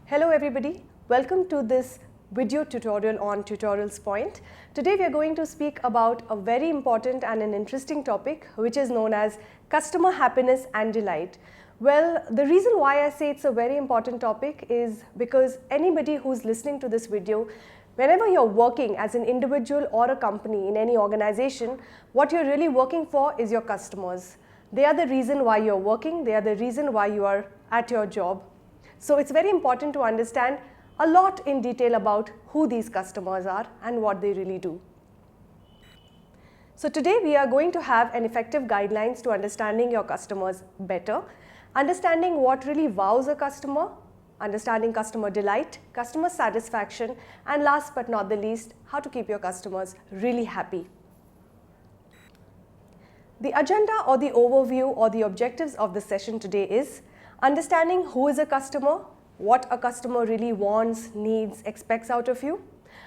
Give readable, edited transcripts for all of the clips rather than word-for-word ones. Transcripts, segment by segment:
Hello everybody, welcome to this video tutorial on TutorialsPoint. Today we are going to speak about a very important and an interesting topic which is known as customer happiness and delight. Well, the reason why I say it's a very important topic is because anybody who's listening to this video, whenever you're working as an individual or a company in any organization, what you're really working for is your customers. They are the reason why you're working, they are the reason why you are at your job. So it's very important to understand a lot in detail about who these customers are and what they really do. So today we are going to have an effective guidelines to understanding your customers better, understanding what really wows a customer, understanding customer delight, customer satisfaction, and last but not the least, how to keep your customers really happy. The agenda or the overview or the objectives of the session today is understanding who is a customer, what a customer really wants, needs, expects out of you,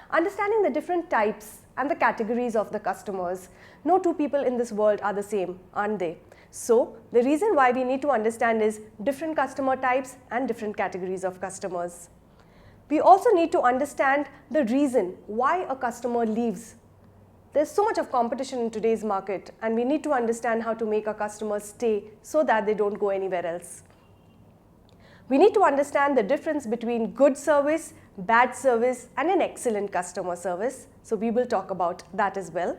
understanding the different types and the categories of the customers. No two people in this world are the same, aren't they? So the reason why we need to understand is different customer types and different categories of customers. We also need to understand the reason why a customer leaves. There's so much of competition in today's market, and we need to understand how to make our customers stay so that they don't go anywhere else. We need to understand the difference between good service, bad service, and an excellent customer service. So we will talk about that as well.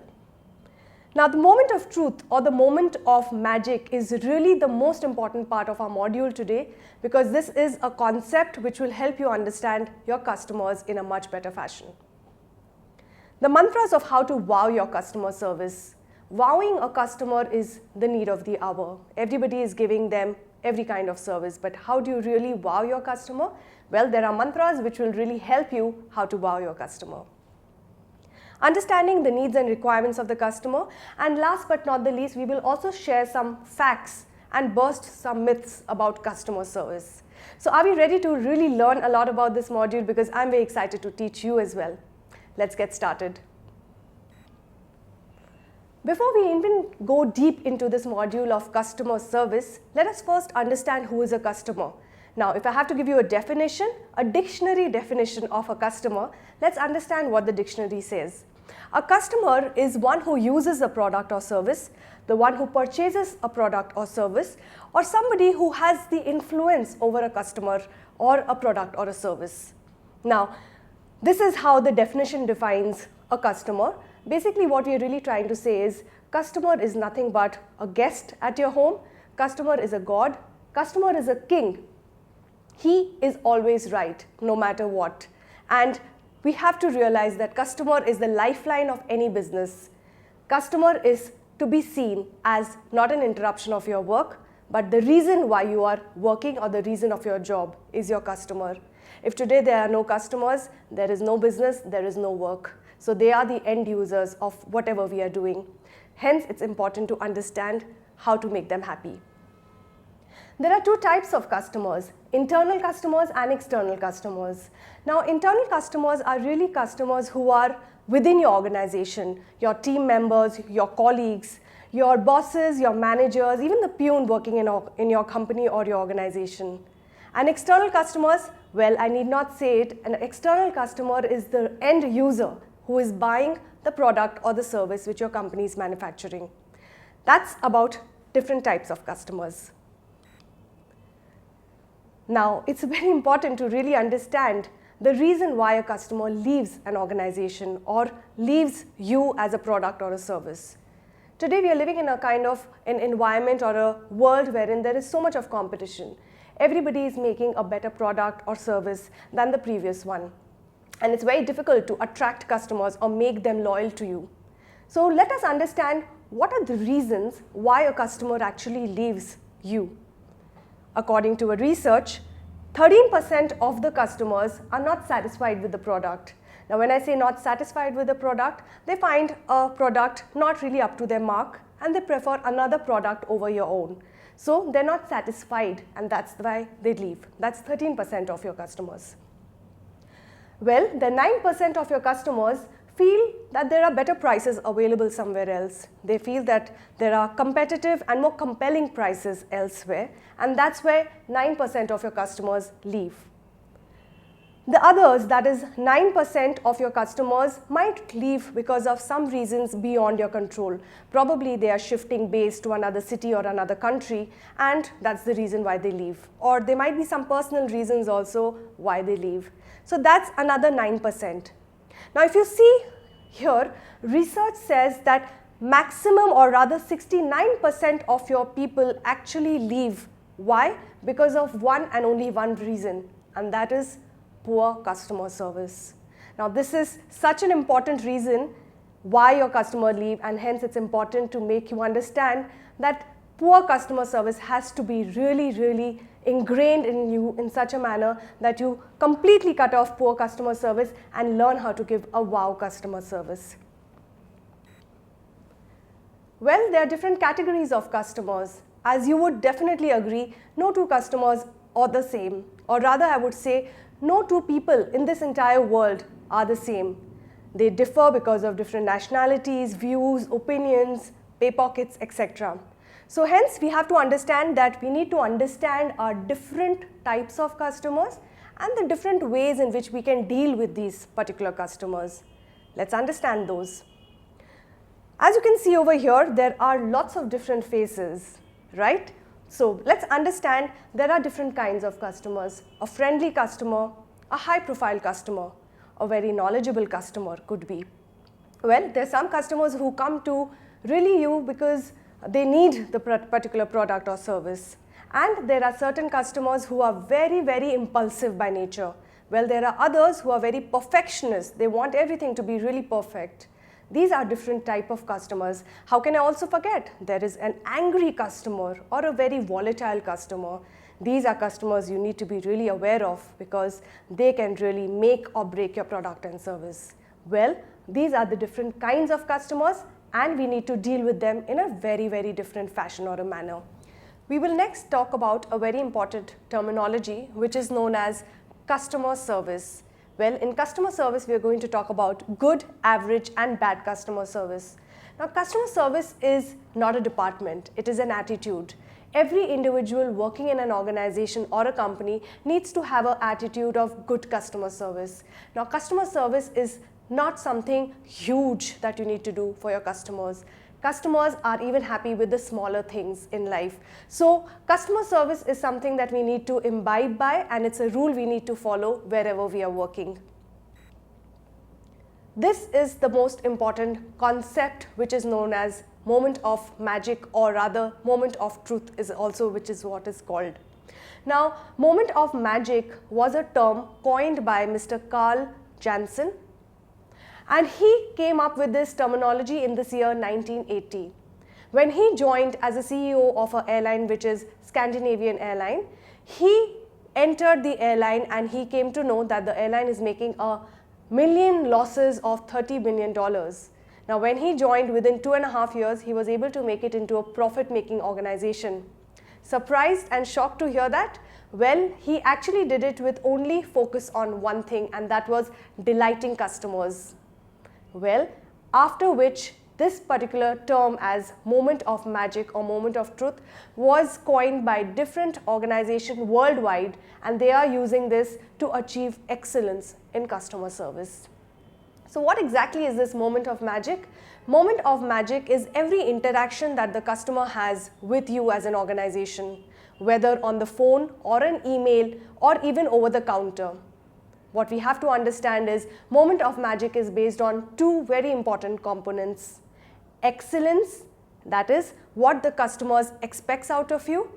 Now, the moment of truth or the moment of magic is really the most important part of our module today, because this is a concept which will help you understand your customers in a much better fashion. The mantras of how to wow your customer service. Wowing a customer is the need of the hour. Everybody is giving them every kind of service, but how do you really wow your customer? Well, there are mantras which will really help you how to wow your customer. Understanding the needs and requirements of the customer, and last but not the least, we will also share some facts and burst some myths about customer service. So are we ready to really learn a lot about this module? Because I'm very excited to teach you as well. Let's get started. Before we even go deep into this module of customer service, let us first understand who is a customer. Now, if I have to give you a definition, a dictionary definition of a customer, let's understand what the dictionary says. A customer is one who uses a product or service, the one who purchases a product or service, or somebody who has the influence over a customer or a product or a service. Now, this is how the definition defines a customer. Basically, what we are really trying to say is customer is nothing but a guest at your home, customer is a god, customer is a king. He is always right, no matter what. And we have to realize that customer is the lifeline of any business. Customer is to be seen as not an interruption of your work, but the reason why you are working or the reason of your job is your customer. If today there are no customers, there is no business, there is no work. So they are the end users of whatever we are doing. Hence, it's important to understand how to make them happy. There are two types of customers, internal customers and external customers. Now, internal customers are really customers who are within your organization, your team members, your colleagues, your bosses, your managers, even the peon working in your company or your organization. And external customers, well, I need not say it, an external customer is the end user who is buying the product or the service which your company is manufacturing. That's about different types of customers. Now, it's very important to really understand the reason why a customer leaves an organization or leaves you as a product or a service. Today, we are living in a kind of an environment or a world wherein there is so much of competition. Everybody is making a better product or service than the previous one. And it's very difficult to attract customers or make them loyal to you. So let us understand what are the reasons why a customer actually leaves you. According to a research, 13% of the customers are not satisfied with the product. Now, when I say not satisfied with the product, they find a product not really up to their mark and they prefer another product over your own. So they're not satisfied, and that's why they leave. That's 13% of your customers. Well, the 9% of your customers feel that there are better prices available somewhere else. They feel that there are competitive and more compelling prices elsewhere, and that's where 9% of your customers leave. The others, that is 9% of your customers, might leave because of some reasons beyond your control. Probably they are shifting base to another city or another country, and that's the reason why they leave. Or there might be some personal reasons also why they leave. So that's another 9%. Now if you see here, research says that maximum, or rather 69% of your people actually leave. Why? Because of one and only one reason, and that is poor customer service. Now this is such an important reason why your customer leave, and hence it's important to make you understand that poor customer service has to be really ingrained in you in such a manner that you completely cut off poor customer service and learn how to give a wow customer service. Well, there are different categories of customers. As you would definitely agree, no two customers are the same, or rather I would say no two people in this entire world are the same. They differ because of different nationalities, views, opinions, pay pockets, etc. So hence we have to understand that we need to understand our different types of customers and the different ways in which we can deal with these particular customers. Let's understand those. As you can see over here, there are lots of different faces, right? So let's understand there are different kinds of customers. A friendly customer, a high profile customer, a very knowledgeable customer could be. Well, there are some customers who come to really you because they need the particular product or service. And there are certain customers who are very impulsive by nature. Well, there are others who are very perfectionist. They want everything to be really perfect. These are different type of customers. How can I also forget? There is an angry customer or a very volatile customer. These are customers you need to be really aware of because they can really make or break your product and service. Well, these are the different kinds of customers, and we need to deal with them in a very different fashion or a manner. We will next talk about a very important terminology which is known as customer service. Well, in customer service, we are going to talk about good, average, and bad customer service. Now, customer service is not a department, it is an attitude. Every individual working in an organization or a company needs to have an attitude of good customer service. Now, customer service is not something huge that you need to do for your customers. Customers are even happy with the smaller things in life. So customer service is something that we need to imbibe by, and it's a rule we need to follow wherever we are working. This is the most important concept, which is known as moment of magic, or rather moment of truth is also which is what is called. Now, moment of magic was a term coined by Mr. Carl Jansen, and he came up with this terminology in this year 1980. When he joined as a CEO of an airline which is Scandinavian Airline, he entered the airline and he came to know that the airline is making a million losses of $30 million. Now when he joined, within 2.5 years, he was able to make it into a profit-making organization. Surprised and shocked to hear that? Well, he actually did it with only focus on one thing, and that was delighting customers. Well, after which this particular term as moment of magic or moment of truth was coined by different organizations worldwide, and they are using this to achieve excellence in customer service. So what exactly is this moment of magic? Moment of magic is every interaction that the customer has with you as an organization, whether on the phone or an email or even over the counter. What we have to understand is moment of magic is based on two very important components. Excellence, that is what the customer expects out of you,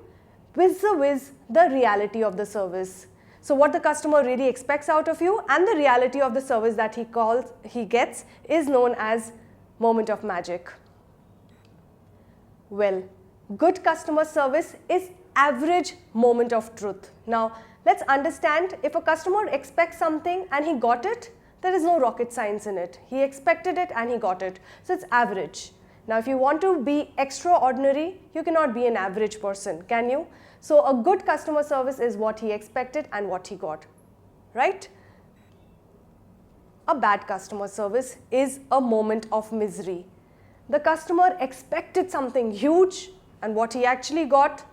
vis-a-vis the reality of the service. So what the customer really expects out of you and the reality of the service that he gets is known as moment of magic. Well, good customer service is average moment of truth. Now, let's understand, if a customer expects something and he got it, there is no rocket science in it. He expected it and he got it. So it's average. Now, if you want to be extraordinary, you cannot be an average person, can you? So a good customer service is what he expected and what he got, right? A bad customer service is a moment of misery. The customer expected something huge and what he actually got,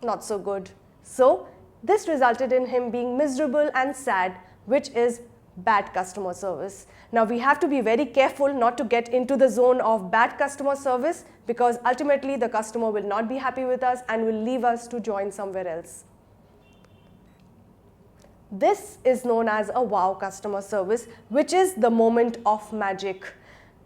not so good. So this resulted in him being miserable and sad which is bad customer service. Now we have to be very careful not to get into the zone of bad customer service, because ultimately the customer will not be happy with us and will leave us to join somewhere else. This is known as a wow customer service, which is the moment of magic.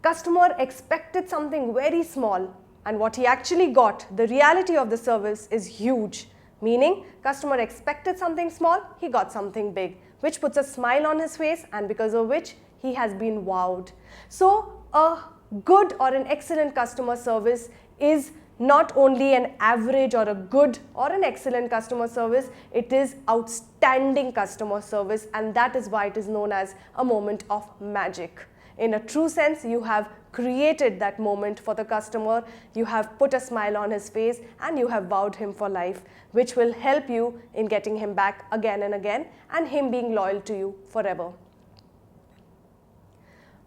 Customer expected something very small, and what he actually got, the reality of the service, is huge. Meaning, customer expected something small, he got something big, which puts a smile on his face, and because of which he has been wowed. So, a good or an excellent customer service is not only an average or a good or an excellent customer service, it is outstanding customer service, and that is why it is known as a moment of magic. In a true sense, you have created that moment for the customer, you have put a smile on his face, and you have wowed him for life, which will help you in getting him back again and again and him being loyal to you forever.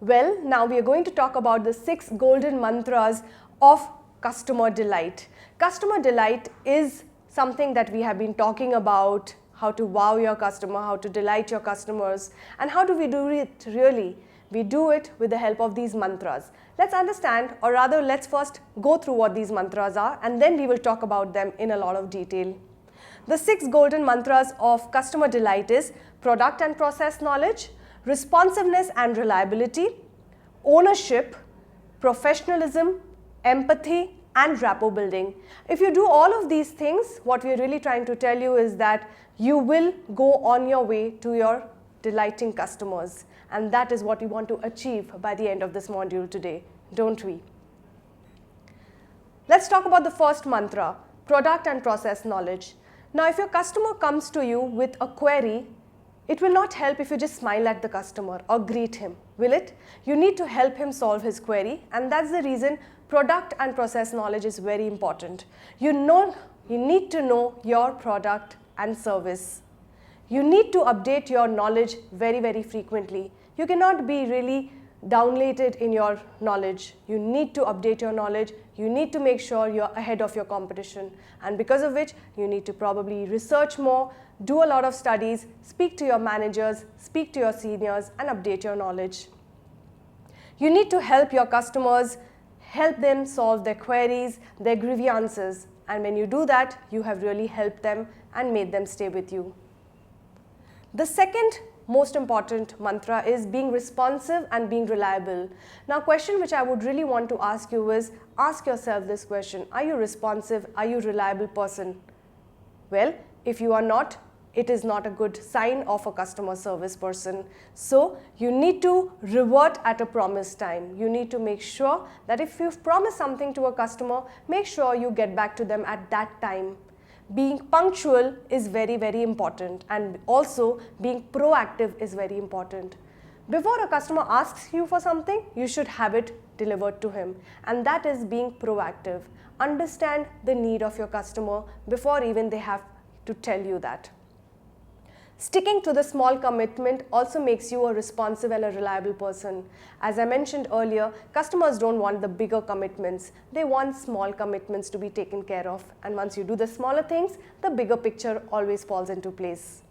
Well, now we are going to talk about the 6 golden mantras of customer delight. Customer delight is something that we have been talking about, how to wow your customer, how to delight your customers, and how do we do it really? We do it with the help of these mantras. Let's understand, or rather let's first go through what these mantras are, and then we will talk about them in a lot of detail. The 6 golden mantras of customer delight is product and process knowledge, responsiveness and reliability, ownership, professionalism, empathy, and rapport building. If you do all of these things, what we are really trying to tell you is that you will go on your way to your delighting customers, and that is what we want to achieve by the end of this module today, don't we? Let's talk about the first mantra, product and process knowledge. Now, if your customer comes to you with a query, it will not help if you just smile at the customer or greet him, will it? You need to help him solve his query, and that's the reason product and process knowledge is very important. You need to know your product and service. You need to update your knowledge very, very frequently. You cannot be really downlated in your knowledge. You need to update your knowledge. You need to make sure you're ahead of your competition, and because of which you need to probably research more, do a lot of studies, speak to your managers, speak to your seniors, and update your knowledge. You need to help your customers, help them solve their queries, their grievances, and when you do that, you have really helped them and made them stay with you. The second most important mantra is being responsive and being reliable. Now, a question which I would really want to ask you is, ask yourself this question: are you responsive? Are you a reliable person? Well, if you are not, it is not a good sign of a customer service person. So, you need to revert at a promised time. You need to make sure that if you've promised something to a customer, make sure you get back to them at that time. Being punctual is very, very important, and also being proactive is very important. Before a customer asks you for something, you should have it delivered to him, and that is being proactive. Understand the need of your customer before even they have to tell you that. Sticking to the small commitment also makes you a responsive and a reliable person. As I mentioned earlier, customers don't want the bigger commitments. They want small commitments to be taken care of. And once you do the smaller things, the bigger picture always falls into place.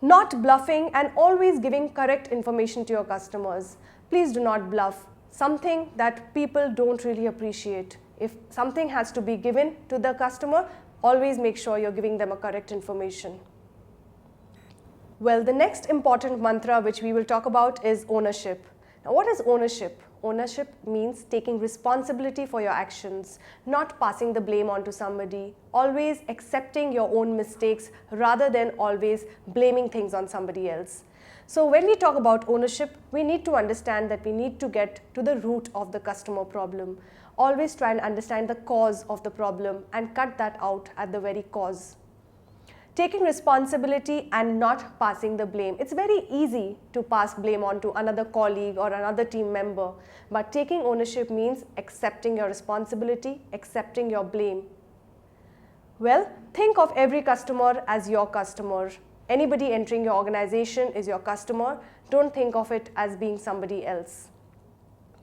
Not bluffing and always giving correct information to your customers. Please do not bluff. Something that people don't really appreciate. If something has to be given to the customer, always make sure you're giving them a correct information. Well, the next important mantra which we will talk about is ownership. Now, what is ownership? Ownership means taking responsibility for your actions, not passing the blame onto somebody, always accepting your own mistakes rather than always blaming things on somebody else. So when we talk about ownership, we need to understand that we need to get to the root of the customer problem. Always try and understand the cause of the problem and cut that out at the very cause. Taking responsibility and not passing the blame. It's very easy to pass blame on to another colleague or another team member, but taking ownership means accepting your responsibility, accepting your blame. Well, think of every customer as your customer. Anybody entering your organization is your customer. Don't think of it as being somebody else.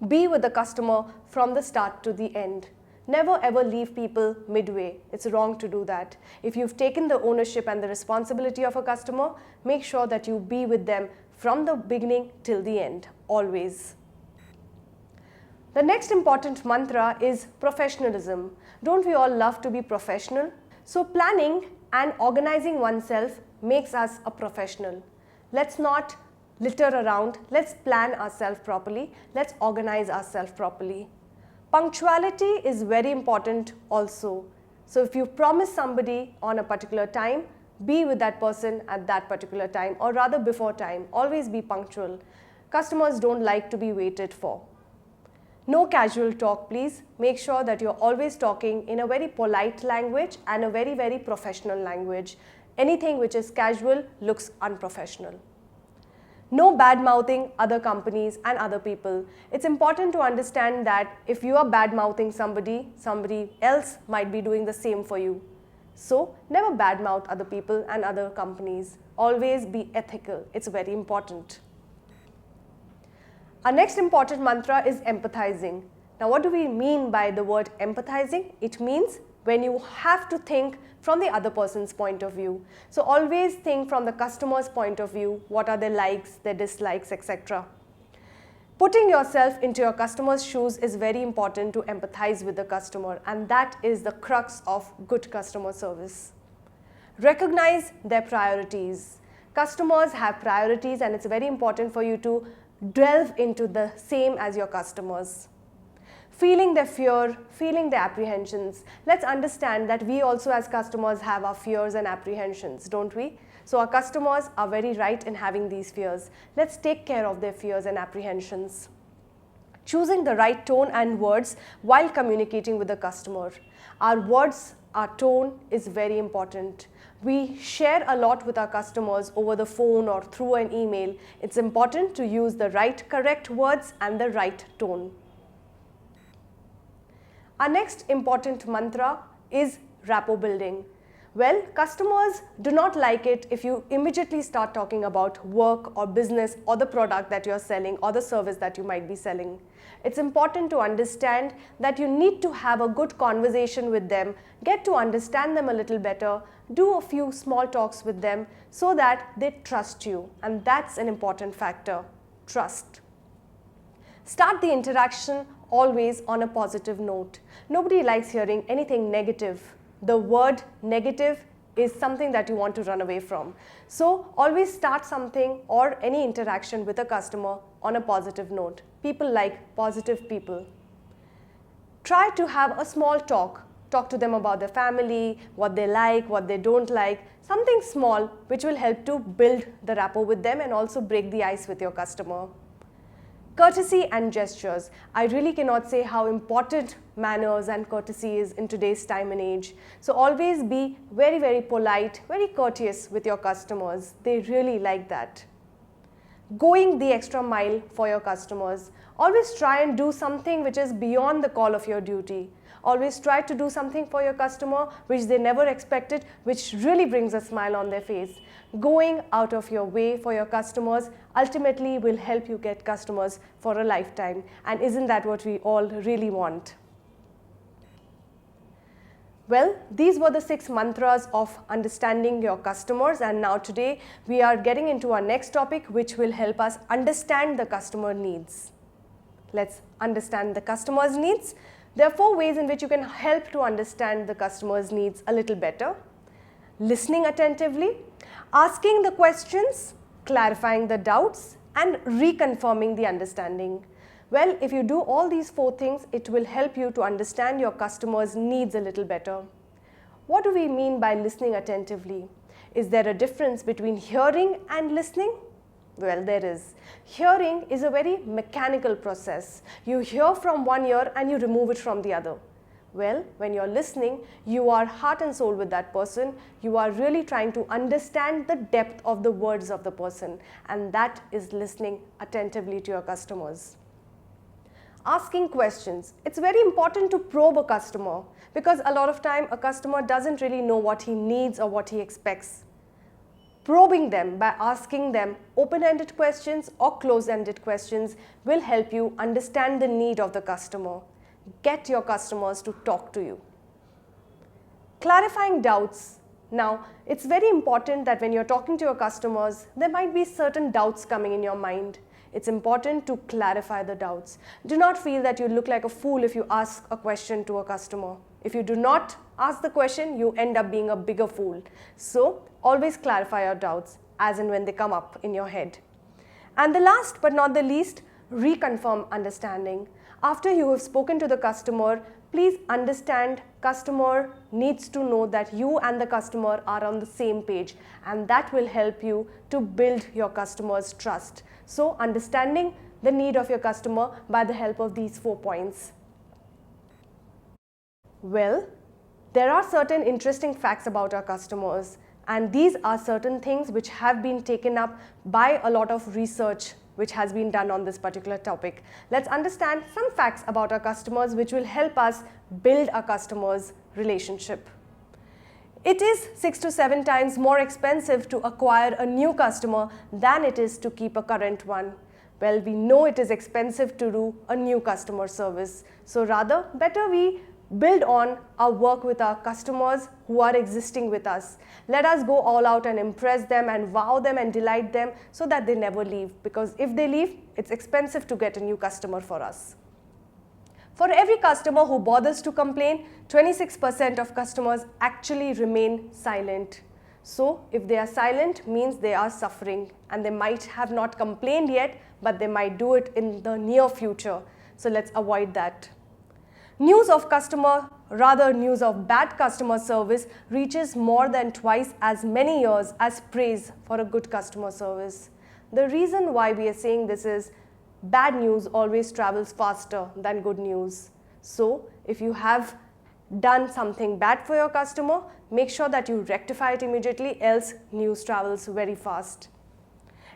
Be with the customer from the start to the end. Never ever leave people midway. It's wrong to do that. If you've taken the ownership and the responsibility of a customer, make sure that you be with them from the beginning till the end, always. The next important mantra is professionalism. Don't we all love to be professional? So planning and organizing oneself makes us a professional. Let's not litter around. Let's plan ourselves properly. Let's organize ourselves properly. Punctuality is very important also. So if you promise somebody on a particular time, be with that person at that particular time, or rather before time. Always be punctual. Customers don't like to be waited for. No casual talk, please. Make sure that you're always talking in a very polite language and a very, very professional language. Anything which is casual looks unprofessional. No bad-mouthing other companies and other people. It's important to understand that if you are bad-mouthing somebody, somebody else might be doing the same for you. So, never bad-mouth other people and other companies. Always be ethical. It's very important. Our next important mantra is empathizing. Now, what do we mean by the word empathizing? It means when you have to think from the other person's point of view. So, always think from the customer's point of view. What are their likes, their dislikes, etc. Putting yourself into your customer's shoes is very important to empathize with the customer, and that is the crux of good customer service. Recognize their priorities. Customers have priorities, and it's very important for you to delve into the same as your customers. Feeling their fear, feeling their apprehensions. Let's understand that we also as customers have our fears and apprehensions, don't we? So our customers are very right in having these fears. Let's take care of their fears and apprehensions. Choosing the right tone and words while communicating with the customer. Our words, our tone is very important. We share a lot with our customers over the phone or through an email. It's important to use the right correct words and the right tone. Our next important mantra is rapport building. Well, customers do not like it if you immediately start talking about work or business or the product that you're selling or the service that you might be selling. It's important to understand that you need to have a good conversation with them, get to understand them a little better, do a few small talks with them so that they trust you, and that's an important factor, trust. Start the interaction always on a positive note. Nobody likes hearing anything negative. The word negative is something that you want to run away from. So always start something or any interaction with a customer on a positive note. People like positive people. Try to have a small talk. Talk to them about their family, what they like, what they don't like, something small which will help to build the rapport with them and also break the ice with your customer. Courtesy and gestures. I really cannot say how important manners and courtesy is in today's time and age. So always be very, very polite, very courteous with your customers. They really like that. Going the extra mile for your customers. Always try and do something which is beyond the call of your duty. Always try to do something for your customer which they never expected, which really brings a smile on their face. Going out of your way for your customers ultimately will help you get customers for a lifetime. And isn't that what we all really want? Well, these were the 6 mantras of understanding your customers, and now today we are getting into our next topic which will help us understand the customer needs. Let's understand the customer's needs. There are 4 ways in which you can help to understand the customer's needs a little better. Listening attentively, asking the questions, clarifying the doubts, and reconfirming the understanding. Well, if you do all these 4 things, it will help you to understand your customer's needs a little better. What do we mean by listening attentively? Is there a difference between hearing and listening? Well, there is. Hearing is a very mechanical process. You hear from one ear and you remove it from the other. Well, when you're listening, you are heart and soul with that person. You are really trying to understand the depth of the words of the person, and that is listening attentively to your customers. Asking questions. It's very important to probe a customer because a lot of time a customer doesn't really know what he needs or what he expects. Probing them by asking them open-ended questions or closed-ended questions will help you understand the need of the customer. get your customers to talk to you. Clarifying doubts. Now, it's very important that when you're talking to your customers, there might be certain doubts coming in your mind. It's important to clarify the doubts. Do not feel that you look like a fool if you ask a question to a customer. If you do not ask the question, you end up being a bigger fool. So, always clarify your doubts as and when they come up in your head. And the last but not the least, reconfirm understanding. After you have spoken to the customer, please understand customer needs to know that you and the customer are on the same page, and that will help you to build your customer's trust. So, understanding the need of your customer by the help of these 4 points. Well, there are certain interesting facts about our customers, and these are certain things which have been taken up by a lot of research which has been done on this particular topic. Let's understand some facts about our customers which will help us build our customers' relationship. It is 6 to 7 times more expensive to acquire a new customer than it is to keep a current one. Well, we know it is expensive to do a new customer service. So rather, better we build on our work with our customers who are existing with us. Let us go all out and impress them and wow them and delight them so that they never leave, because if they leave, it's expensive to get a new customer for us. For every customer who bothers to complain, 26% of customers actually remain silent. So if they are silent, means they are suffering, and they might have not complained yet, but they might do it in the near future. So let's avoid that. News of bad customer service reaches more than twice as many ears as praise for a good customer service. The reason why we are saying this is bad news always travels faster than good news. So, if you have done something bad for your customer, make sure that you rectify it immediately, else news travels very fast.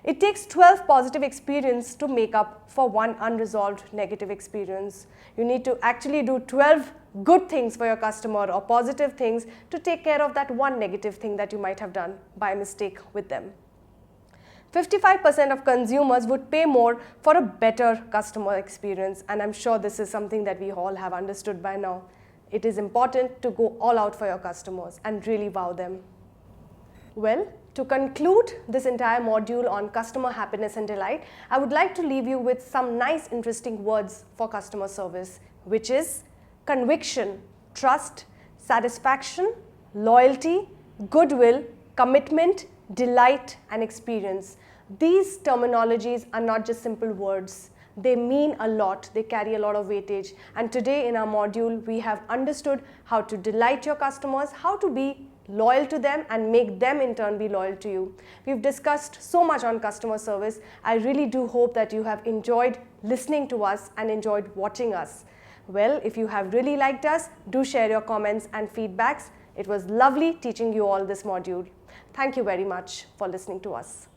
It takes 12 positive experiences to make up for one unresolved negative experience. You need to actually do 12 good things for your customer or positive things to take care of that one negative thing that you might have done by mistake with them. 55% of consumers would pay more for a better customer experience, and I'm sure this is something that we all have understood by now. It is important to go all out for your customers and really wow them. Well, to conclude this entire module on customer happiness and delight, I would like to leave you with some nice interesting words for customer service, which is conviction, trust, satisfaction, loyalty, goodwill, commitment, delight, and experience. These terminologies are not just simple words. They mean a lot, they carry a lot of weightage. And today in our module, we have understood how to delight your customers, how to be loyal to them and make them in turn be loyal to you. We've discussed so much on customer service. I really do hope that you have enjoyed listening to us and enjoyed watching us. Well, if you have really liked us, do share your comments and feedbacks. It was lovely teaching you all this module. Thank you very much for listening to us.